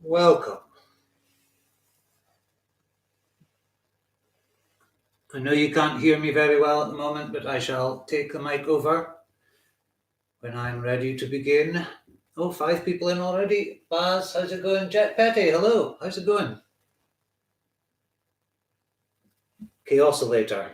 Welcome. I know you can't hear me very well at the moment, but I shall take the mic over when I'm ready to begin. Oh, 5 people in already. Baz, how's it going? Jet Petty, hello. How's it going? Kaosillator.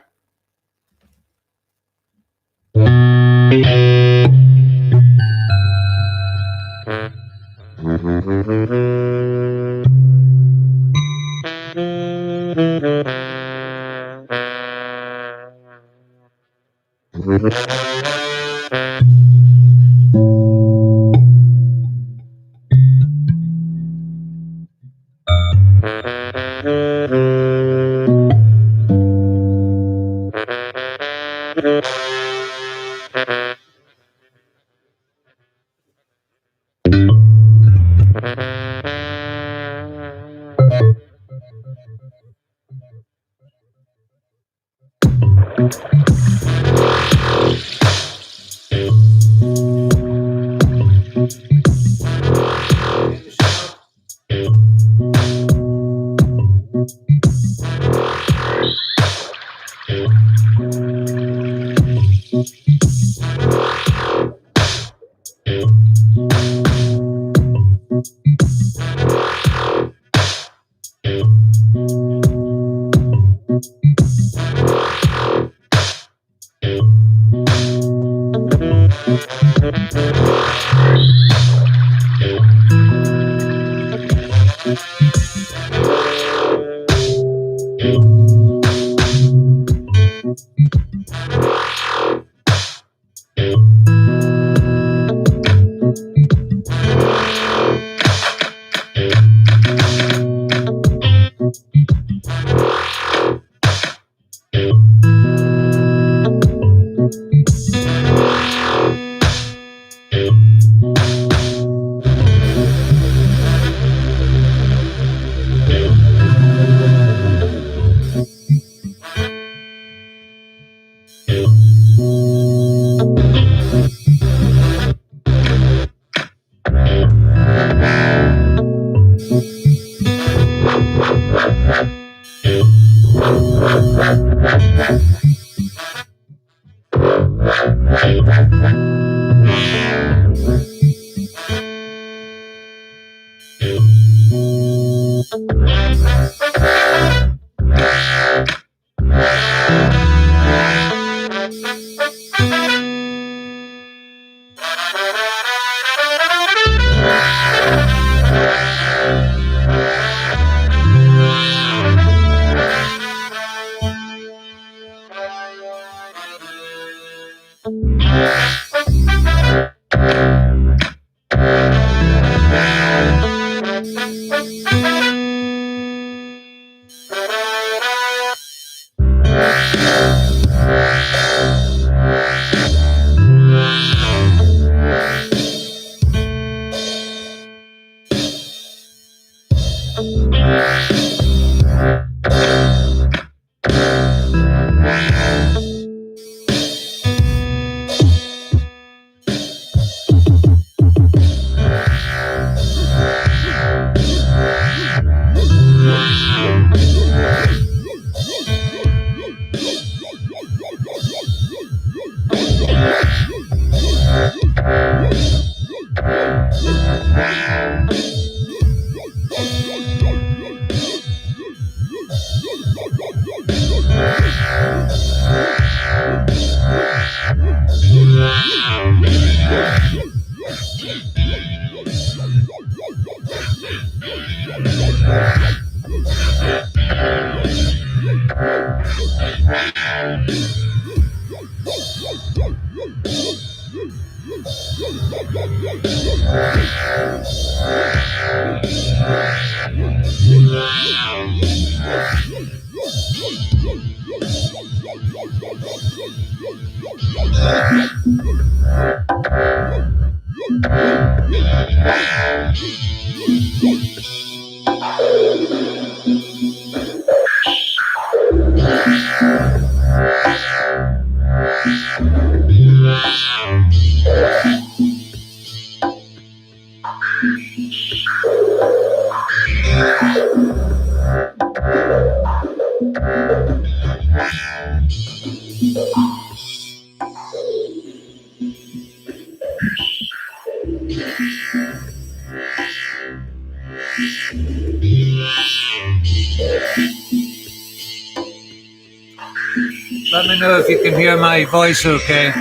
Let me know if you can hear my voice okay.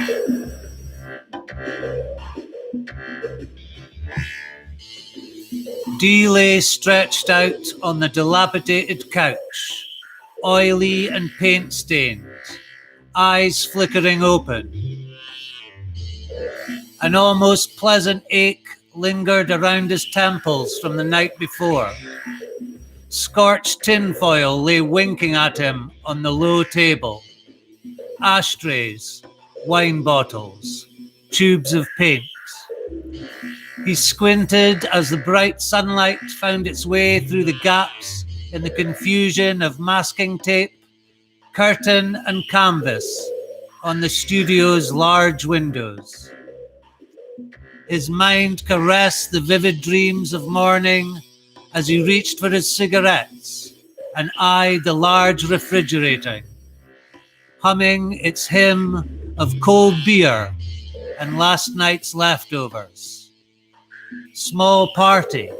Dee lay stretched out on the dilapidated couch, oily and paint-stained, eyes flickering open. An almost pleasant ache lingered around his temples from the night before. Scorched tinfoil lay winking at him on the low table. Ashtrays, wine bottles, tubes of paint. He squinted as the bright sunlight found its way through the gaps in the confusion of masking tape, curtain and canvas on the studio's large windows. His mind caressed the vivid dreams of morning as he reached for his cigarettes and eyed the large refrigerator, humming its hymn of cold beer and last night's leftovers. Small party.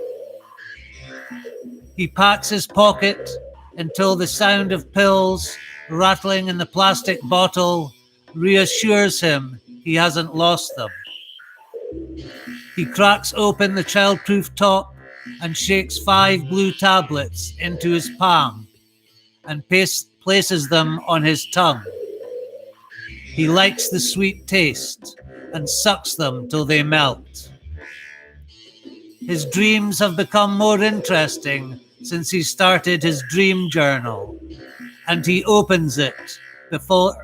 He pats his pocket until the sound of pills rattling in the plastic bottle reassures him he hasn't lost them. He cracks open the childproof top and shakes 5 blue tablets into his palm and places them on his tongue. He likes the sweet taste and sucks them till they melt. His dreams have become more interesting since he started his dream journal, and he opens it before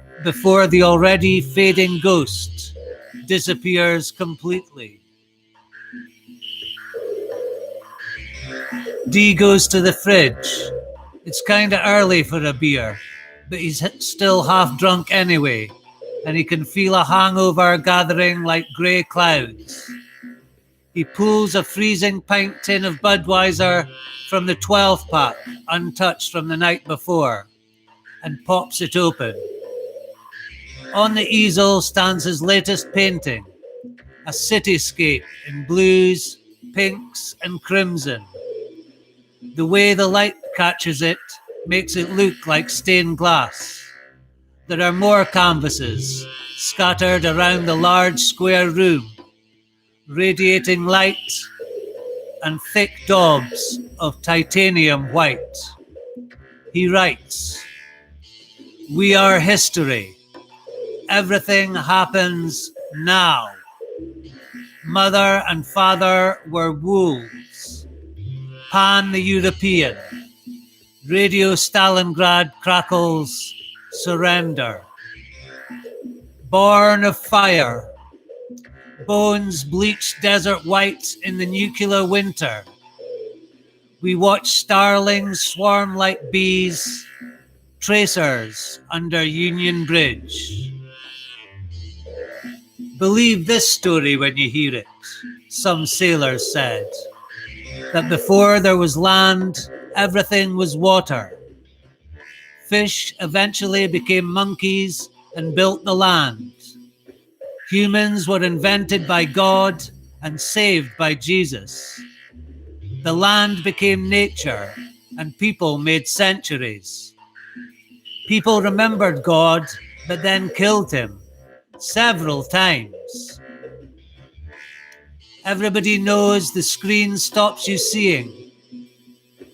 the already fading ghost disappears completely. Dee goes to the fridge. It's kinda early for a beer, but he's still half drunk anyway, and he can feel a hangover gathering like grey clouds. He pulls a freezing pint tin of Budweiser from the 12-pack, untouched from the night before, and pops it open. On the easel stands his latest painting, a cityscape in blues, pinks, and crimson. The way the light catches it makes it look like stained glass. There are more canvases scattered around the large square room, radiating light and thick daubs of titanium white. He writes, "We are history. Everything happens now. Mother and father were wolves. Pan the European. Radio Stalingrad crackles, surrender. Born of fire. Bones bleached desert white in the nuclear winter. We watch starlings swarm like bees, tracers under Union Bridge. Believe this story when you hear it," some sailors said, "that before there was land, everything was water. Fish eventually became monkeys and built the land. Humans were invented by God and saved by Jesus. The land became nature and people made sanctuaries. People remembered God, but then killed him several times. Everybody knows the screen stops you seeing.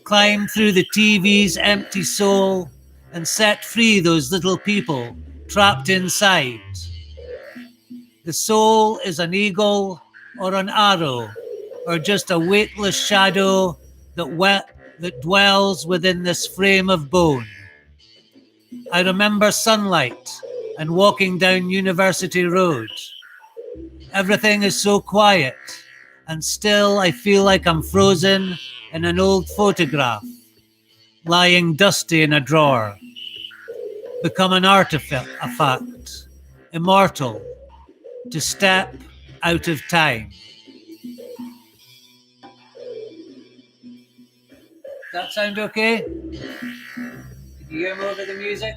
Climb through the TV's empty soul and set free those little people trapped inside. The soul is an eagle or an arrow or just a weightless shadow that dwells within this frame of bone. I remember sunlight and walking down University Road. Everything is so quiet, and still I feel like I'm frozen in an old photograph, lying dusty in a drawer. Become an artifact, immortal, to step out of time." That sound okay? Can you hear me over the music?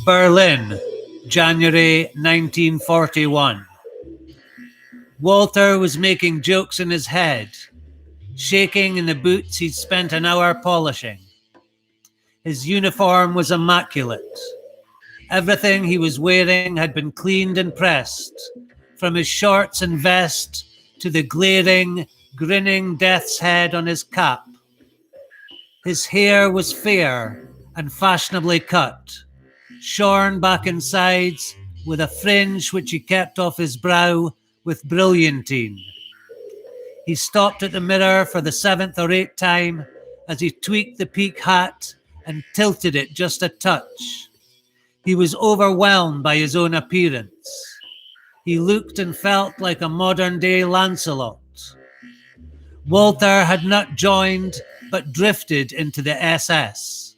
Berlin, January 1941. Walter was making jokes in his head, shaking in the boots he'd spent an hour polishing. His uniform was immaculate. Everything he was wearing had been cleaned and pressed, from his shorts and vest to the glaring, grinning death's head on his cap. His hair was fair and fashionably cut, shorn back and sides with a fringe which he kept off his brow with brilliantine. He stopped at the mirror for the 7th or 8th time as he tweaked the peak hat and tilted it just a touch. He was overwhelmed by his own appearance. He looked and felt like a modern-day Lancelot. Walter had not joined but drifted into the SS.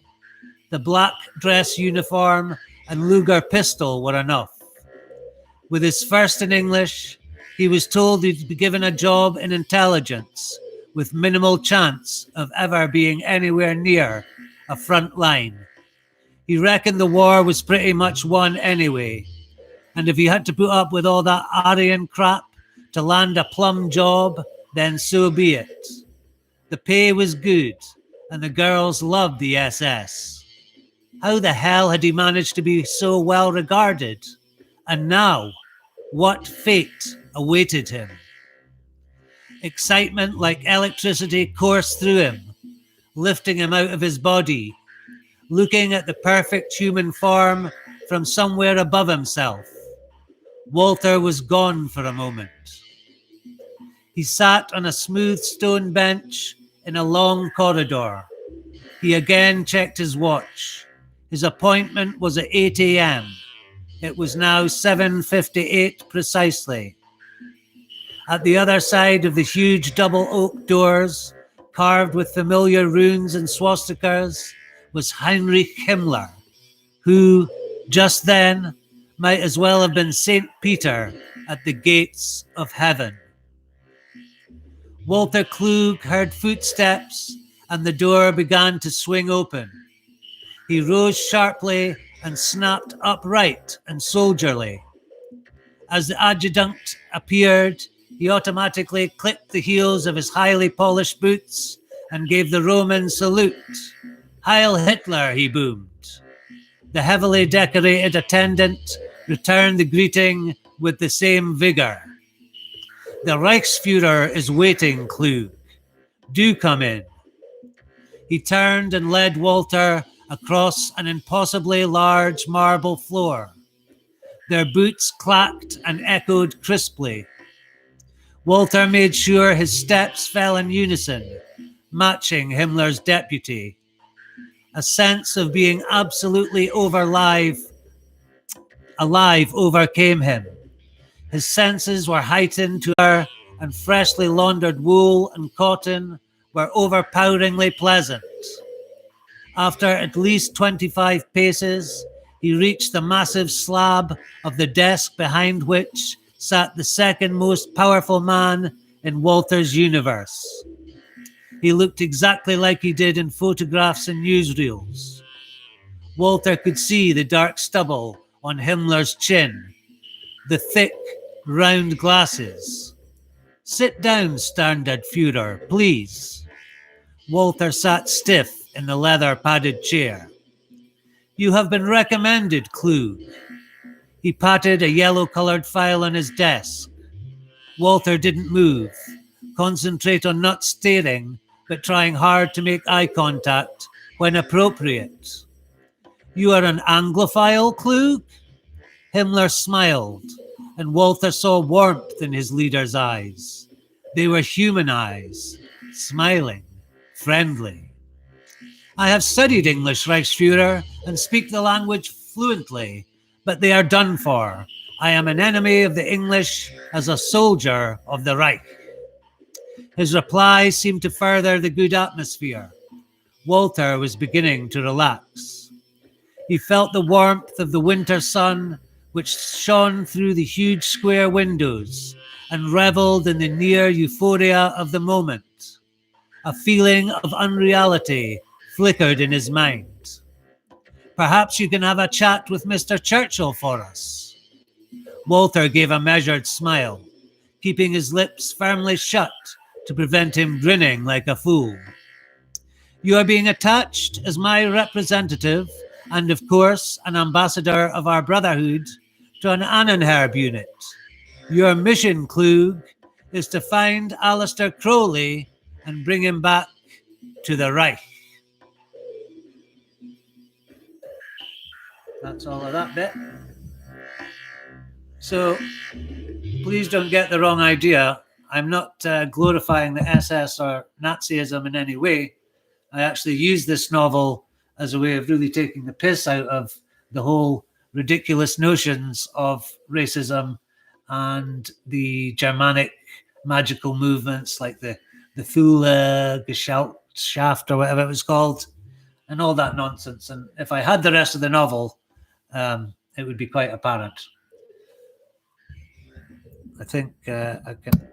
The black dress uniform and Luger pistol were enough. With his first in English, he was told he'd be given a job in intelligence with minimal chance of ever being anywhere near a front line. He reckoned the war was pretty much won anyway, and if he had to put up with all that Aryan crap to land a plum job, then so be it. The pay was good, and the girls loved the SS. How the hell had he managed to be so well regarded? And now, what fate awaited him? Excitement like electricity coursed through him, lifting him out of his body, looking at the perfect human form from somewhere above himself. Walter was gone for a moment. He sat on a smooth stone bench in a long corridor. He again checked his watch. His appointment was at 8 a.m. It was now 7:58 precisely. At the other side of the huge double oak doors, carved with familiar runes and swastikas, was Heinrich Himmler, who, just then, might as well have been St. Peter at the gates of heaven. Walter Klug heard footsteps, and the door began to swing open. He rose sharply and snapped upright and soldierly. As the adjutant appeared, he automatically clicked the heels of his highly polished boots and gave the Roman salute. "Heil Hitler," he boomed. The heavily decorated attendant returned the greeting with the same vigor. "The Reichsfuhrer is waiting, Klug. Do come in." He turned and led Walter across an impossibly large marble floor. Their boots clacked and echoed crisply. Walter made sure his steps fell in unison, matching Himmler's deputy. A sense of being absolutely alive overcame him. His senses were heightened to air, and freshly laundered wool and cotton were overpoweringly pleasant. After at least 25 paces, he reached the massive slab of the desk behind which sat the second most powerful man in Walter's universe. He looked exactly like he did in photographs and newsreels. Walter could see the dark stubble on Himmler's chin, the thick, round glasses. "Sit down, Standardführer, please." Walter sat stiff in the leather-padded chair. "You have been recommended, Klug." He patted a yellow-colored file on his desk. Walter didn't move, concentrate on not staring, but trying hard to make eye contact when appropriate. "You are an Anglophile, Klug?" Himmler smiled, and Walter saw warmth in his leader's eyes. They were human eyes, smiling, friendly. "I have studied English, Reichsfuhrer, and speak the language fluently, but they are done for. I am an enemy of the English as a soldier of the Reich." His reply seemed to further the good atmosphere. Walter was beginning to relax. He felt the warmth of the winter sun, which shone through the huge square windows, and reveled in the near euphoria of the moment. A feeling of unreality flickered in his mind. Perhaps you can have a chat with Mr. Churchill for us. Walter gave a measured smile, keeping his lips firmly shut to prevent him grinning like a fool. You are being attached as my representative and, of course, an ambassador of our brotherhood to an Annenherb unit. Your mission, Klug, is to find Alistair Crowley and bring him back to the Reich. That's all of that bit. So please don't get the wrong idea. I'm not glorifying the SS or Nazism in any way. I actually use this novel as a way of really taking the piss out of the whole ridiculous notions of racism and the Germanic magical movements like the Thule Gesellschaft or whatever it was called, and all that nonsense. And if I had the rest of the novel, it would be quite apparent. I think I can.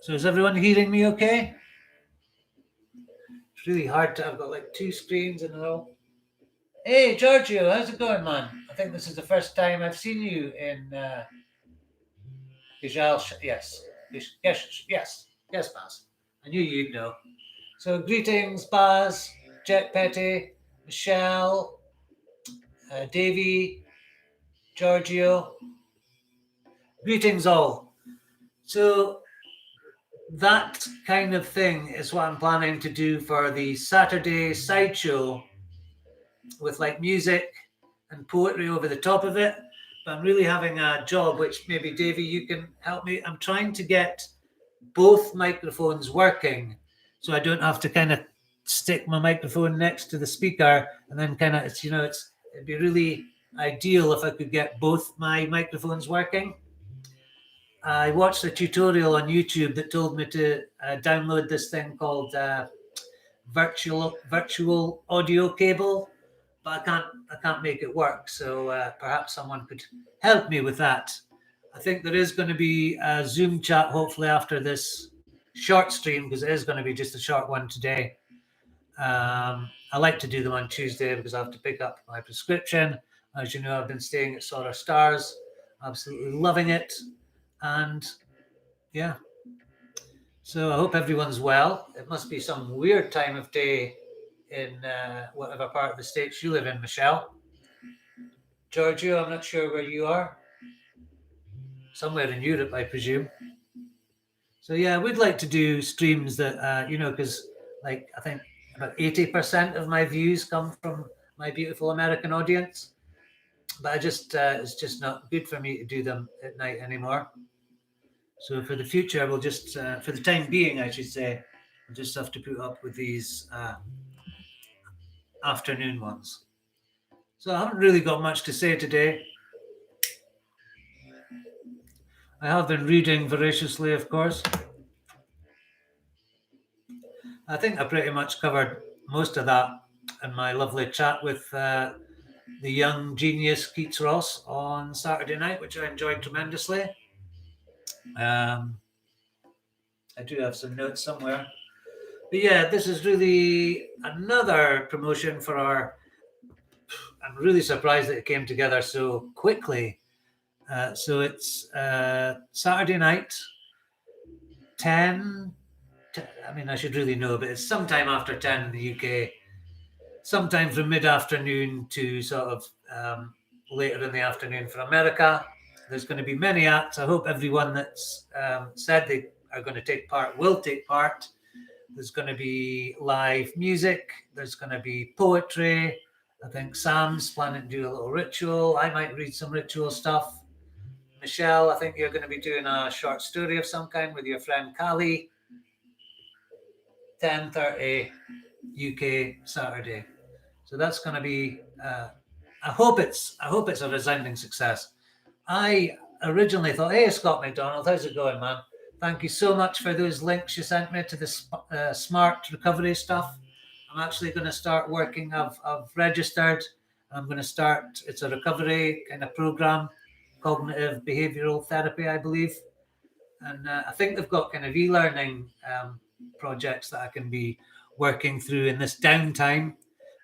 So is everyone hearing me okay? It's really hard to. I've got like two screens in a row. Hey, Giorgio, how's it going, man? I think this is the first time I've seen you in Yes, Baz. I knew you'd know. So greetings, Baz, Jet Petty, Michelle, Davey, Giorgio. Greetings all. So that kind of thing is what I'm planning to do for the Saturday sideshow, with like music and poetry over the top of it. But I'm really having a job, which maybe Davey, you can help me. I'm trying to get both microphones working, so I don't have to kind of stick my microphone next to the speaker and then kind of, it'd be really ideal if I could get both my microphones working. I watched a tutorial on YouTube that told me to download this thing called virtual audio cable, but I can't make it work. So perhaps someone could help me with that. I think there is going to be a Zoom chat hopefully after this short stream, because it is going to be just a short one today. I like to do them on Tuesday because I have to pick up my prescription. As you know, I've been staying at Solar Stars, absolutely loving it. And yeah, so I hope everyone's well. It must be some weird time of day in whatever part of the States you live in, Michelle. Giorgio, I'm not sure where you are. Somewhere in Europe, I presume. So yeah, we'd like to do streams that, because like I think about 80% of my views come from my beautiful American audience. But it's just not good for me to do them at night anymore. So for the future, we'll just, for the time being, I should say, we'll just have to put up with these afternoon ones. So I haven't really got much to say today. I have been reading voraciously, of course. I think I pretty much covered most of that in my lovely chat with the young genius Keats Ross on Saturday night, which I enjoyed tremendously. I do have some notes somewhere. But yeah, this is really another promotion for our. I'm really surprised that it came together so quickly. So it's Saturday night, 10. I mean, I should really know, but it's sometime after 10 in the UK, sometime from mid-afternoon to sort of later in the afternoon for America. There's going to be many acts. I hope everyone that's said they are going to take part will take part. There's going to be live music. There's going to be poetry. I think Sam's planning to do a little ritual. I might read some ritual stuff. Michelle, I think you're going to be doing a short story of some kind with your friend Callie. 10:30 UK Saturday. So that's going to be. I hope it's a resounding success. I originally thought, hey, Scott McDonald, how's it going, man? Thank you so much for those links you sent me to the smart recovery stuff. I'm actually going to start working. I've registered I'm going to start. It's a recovery kind of program, cognitive behavioral therapy, I believe. And I think they've got kind of e-learning projects that I can be working through in this downtime,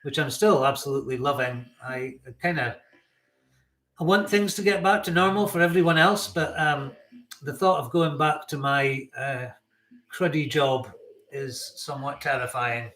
which I'm still absolutely loving. I want things to get back to normal for everyone else, but the thought of going back to my cruddy job is somewhat terrifying.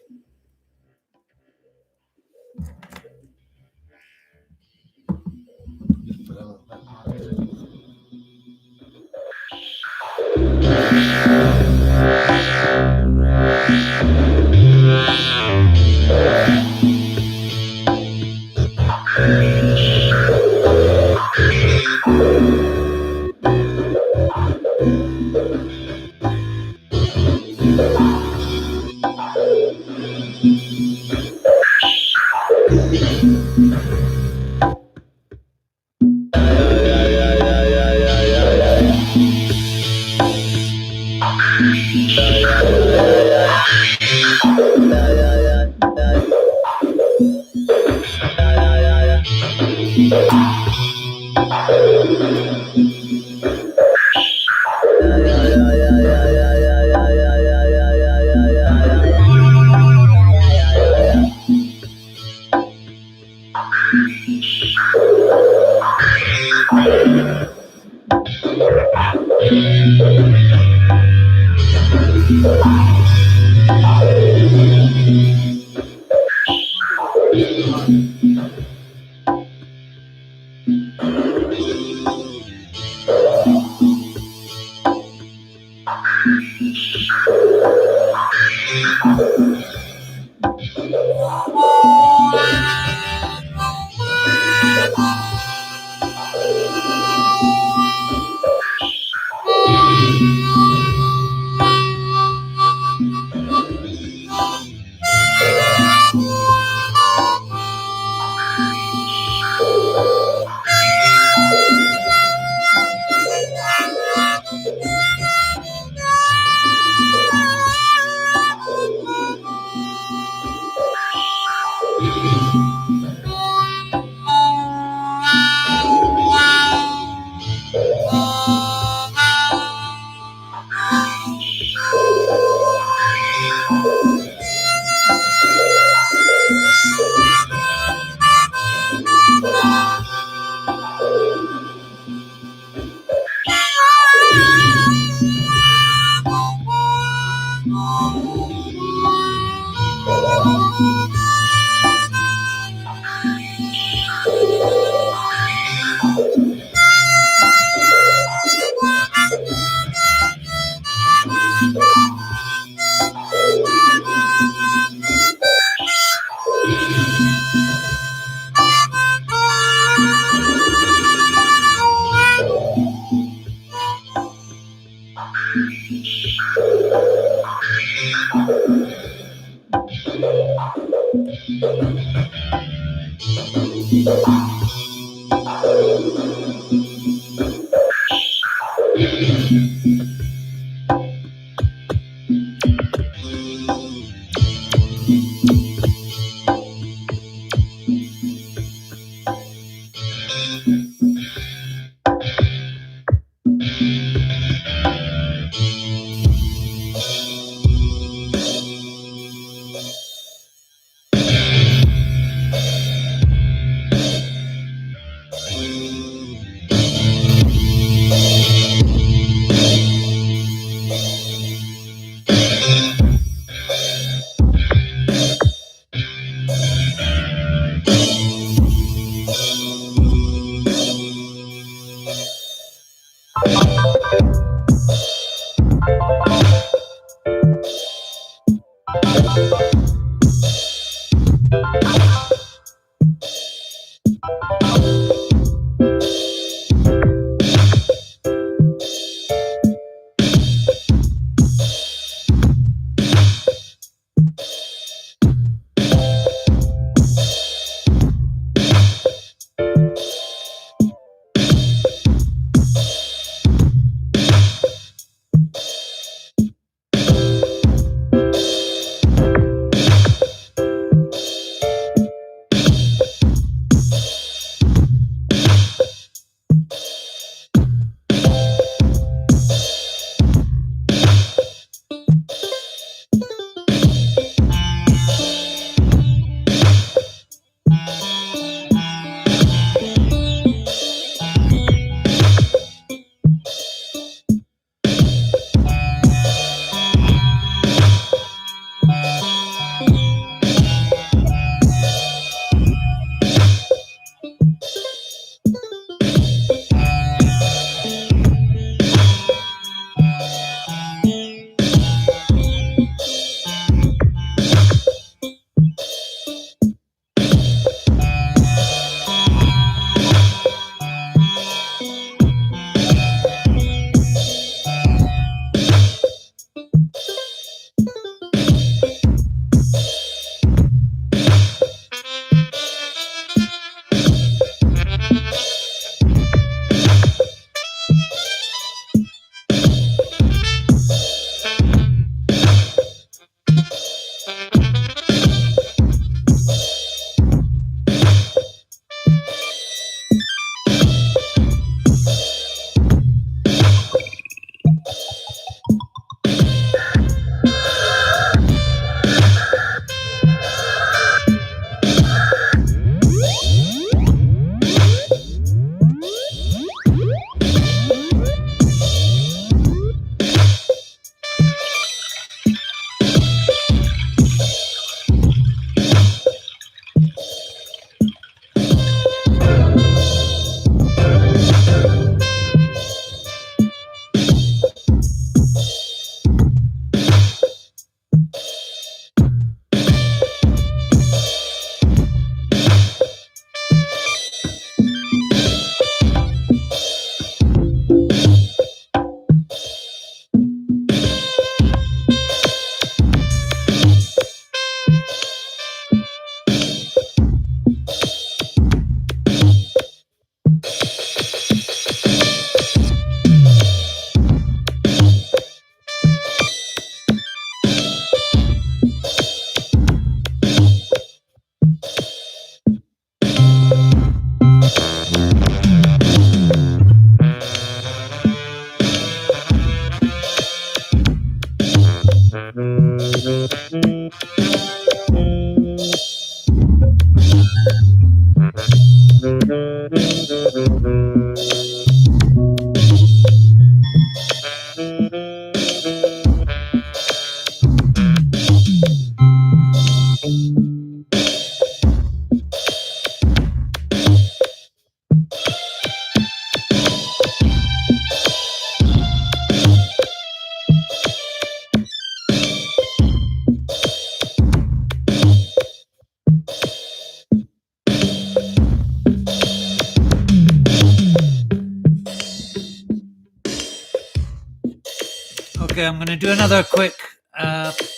Okay, I'm going to do another quick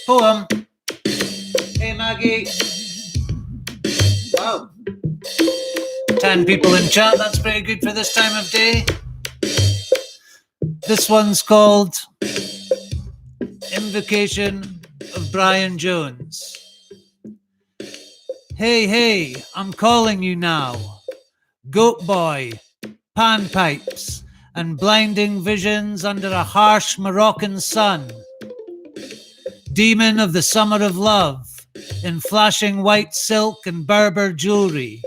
poem. Hey, Maggie. Wow. 10 people in chat. That's pretty good for this time of day. This one's called Invocation of Brian Jones. Hey, hey, I'm calling you now. Goat boy, panpipes, and blinding visions under a harsh Moroccan sun. Demon of the summer of love, in flashing white silk and Berber jewelry.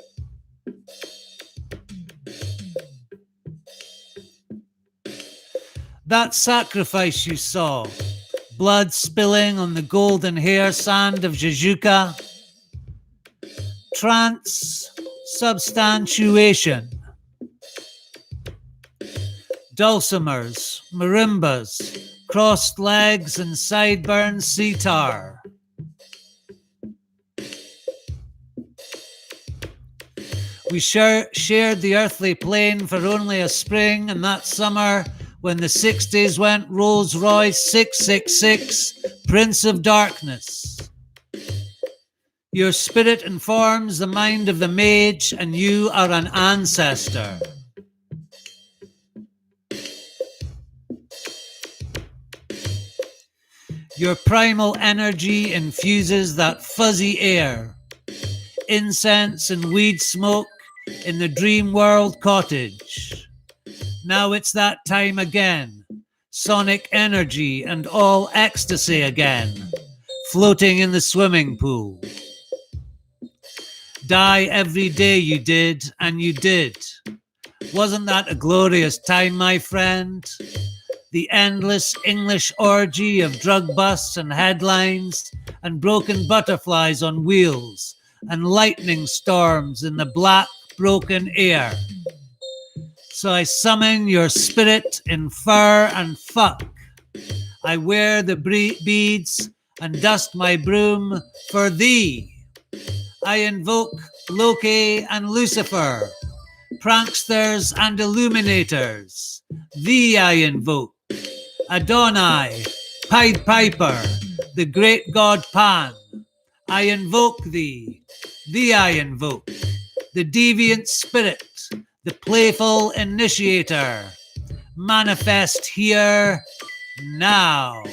That sacrifice you saw, blood spilling on the golden hair sand of Jajuka. Transubstantiation. Dulcimers, marimbas, crossed legs and sideburns sitar. We shared the earthly plane for only a spring, and that summer when the 60s went Rolls Royce 666, Prince of Darkness. Your spirit informs the mind of the mage, and you are an ancestor. Your primal energy infuses that fuzzy air, incense and weed smoke in the dream world cottage. Now it's that time again, sonic energy and all ecstasy again, floating in the swimming pool. Die every day you did, and you did. Wasn't that a glorious time, my friend? The endless English orgy of drug busts and headlines and broken butterflies on wheels and lightning storms in the black, broken air. So I summon your spirit in fur and fuck. I wear the beads and dust my broom for thee. I invoke Loki and Lucifer, pranksters and illuminators. Thee I invoke. Adonai, Pied Piper, the great god Pan. I invoke thee. Thee I invoke. The deviant spirit, the playful initiator. Manifest here now.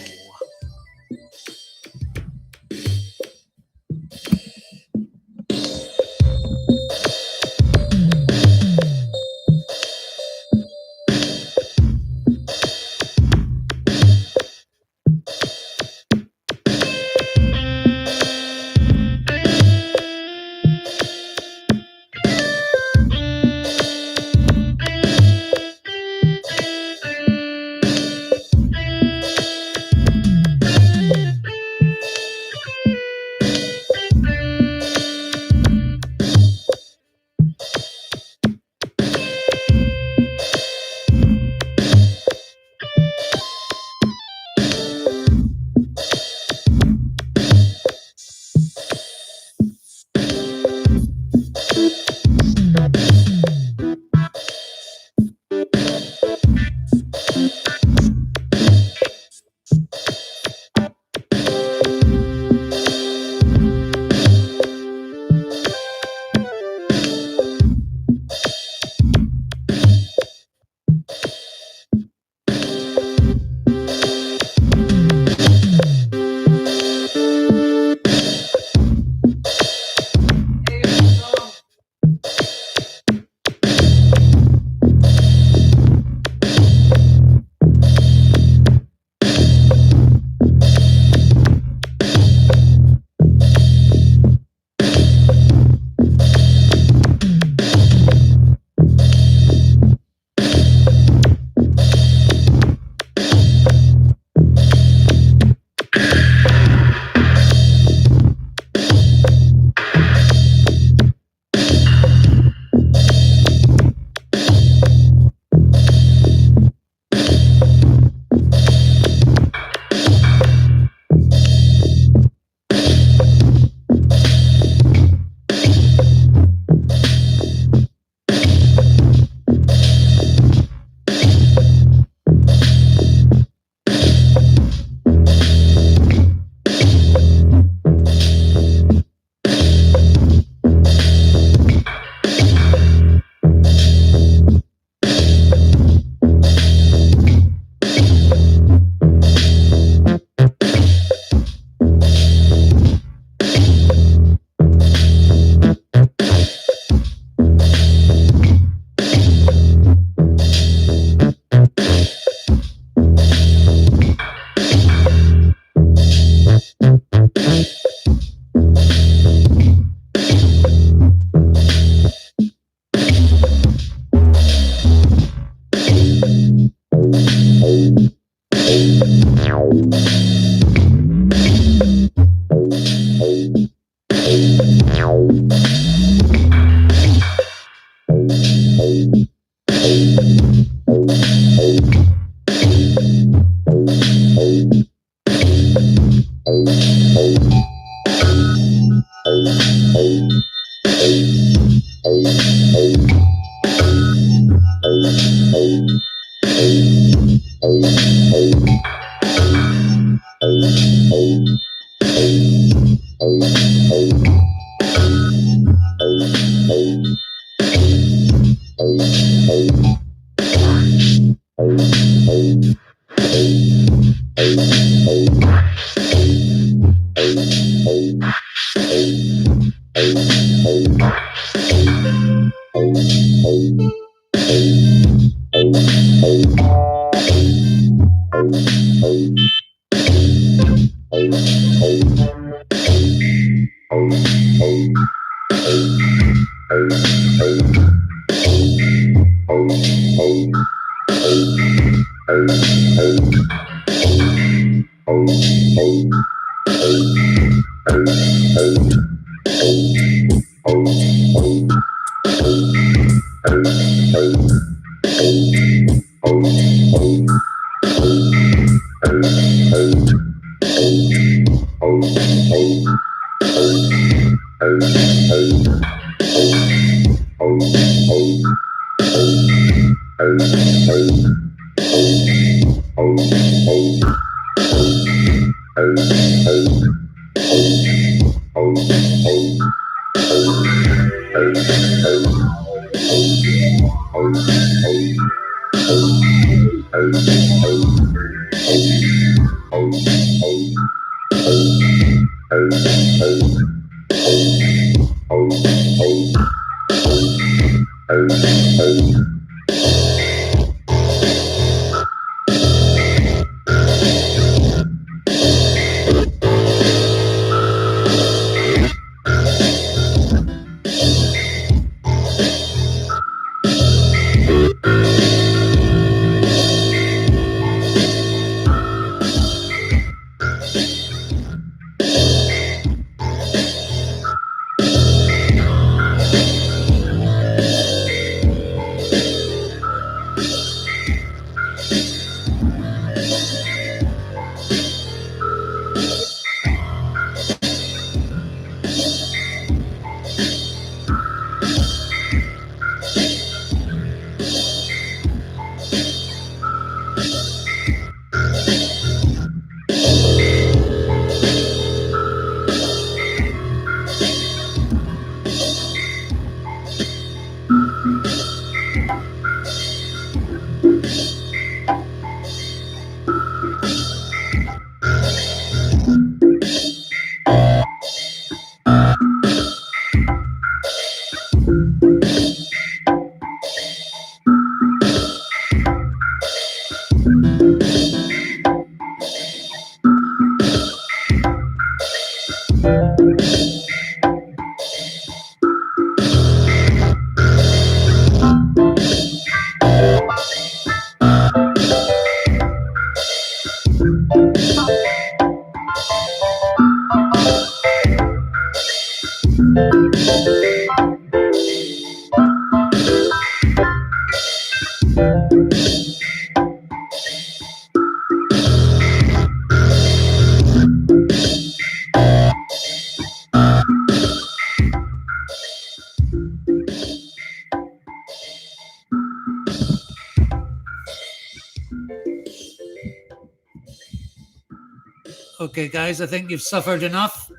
Okay, guys, I think you've suffered enough.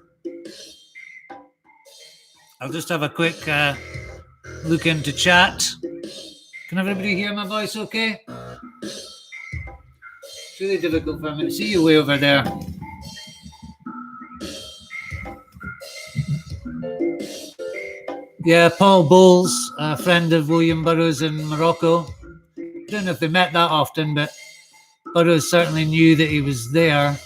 I'll just have a quick look into chat. Can everybody hear my voice okay? It's really difficult for me to see you way over there. Yeah, Paul Bowles, a friend of William Burroughs in Morocco. I don't know if they met that often, but Burroughs certainly knew that he was there.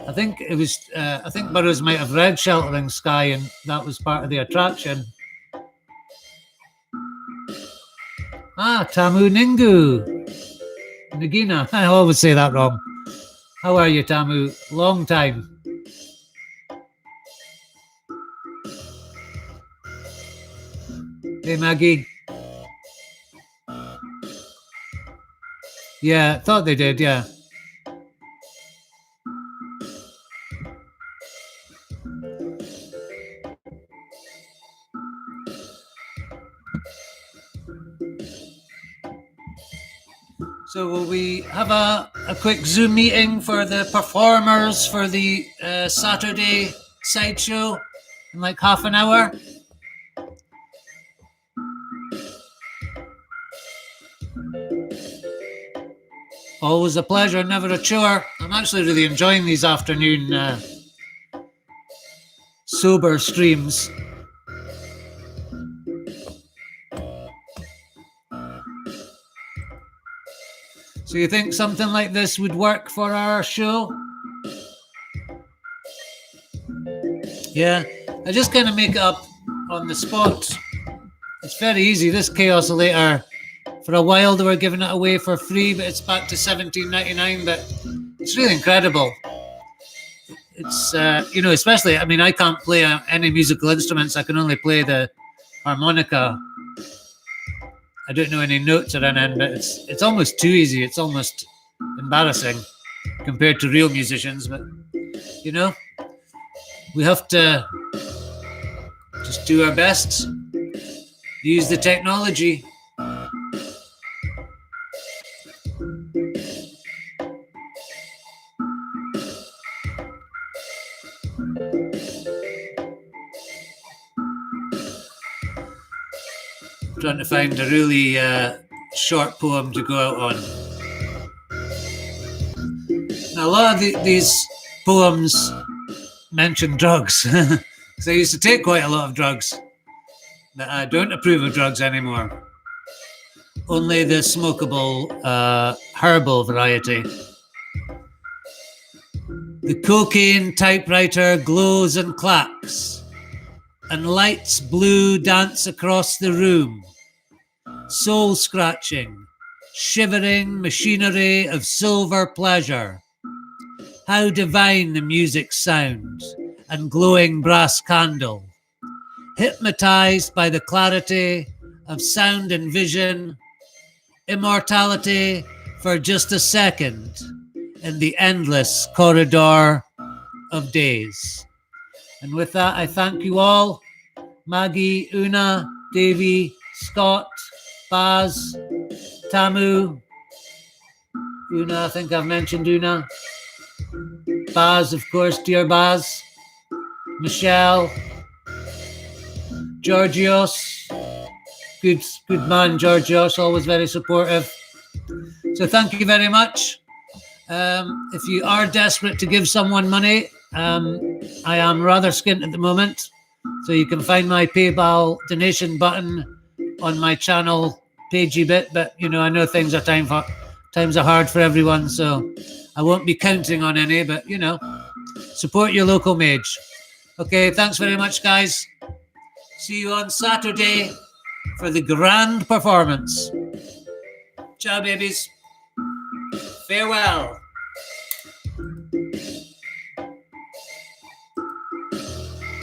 I think it was. I think Burroughs might have read Sheltering Sky, and that was part of the attraction. Ah, Tamu Ningu, Nagina. I always say that wrong. How are you, Tamu? Long time. Hey, Maggie. Yeah, thought they did. Yeah. So will we have a quick Zoom meeting for the performers for the Saturday sideshow in like half an hour? Always a pleasure, never a chore. I'm actually really enjoying these afternoon sober streams. So you think something like this would work for our show? Yeah, I just kind of make it up on the spot. It's very easy. This Kaosillator, for a while they were giving it away for free, but it's back to $17.99. But it's really incredible. It's especially. I mean, I can't play any musical instruments. I can only play the harmonica. I don't know any notes or anything, but it's almost too easy. It's almost embarrassing compared to real musicians. But we have to just do our best. Use the technology. Trying to find a really short poem to go out on. Now, a lot of these poems mention drugs. Because I used to take quite a lot of drugs. But I don't approve of drugs anymore. Only the smokable herbal variety. The cocaine typewriter glows and clacks, and lights blue dance across the room. Soul scratching, shivering machinery of silver pleasure. How divine the music sounds and glowing brass candle. Hypnotized by the clarity of sound and vision. Immortality for just a second in the endless corridor of days. And with that, I thank you all. Maggie, Una, Davy, Scott, Baz, Tamu. Una, I think I've mentioned Una. Baz, of course, dear Baz. Michelle. Georgios. Good man, Georgios, always very supportive. So thank you very much. If you are desperate to give someone money, I am rather skint at the moment. So you can find my PayPal donation button on my channel, Pagey Bit. But, I know times are hard for everyone. So I won't be counting on any, but, support your local mage. Okay, thanks very much, guys. See you on Saturday for the grand performance. Ciao, babies. Farewell.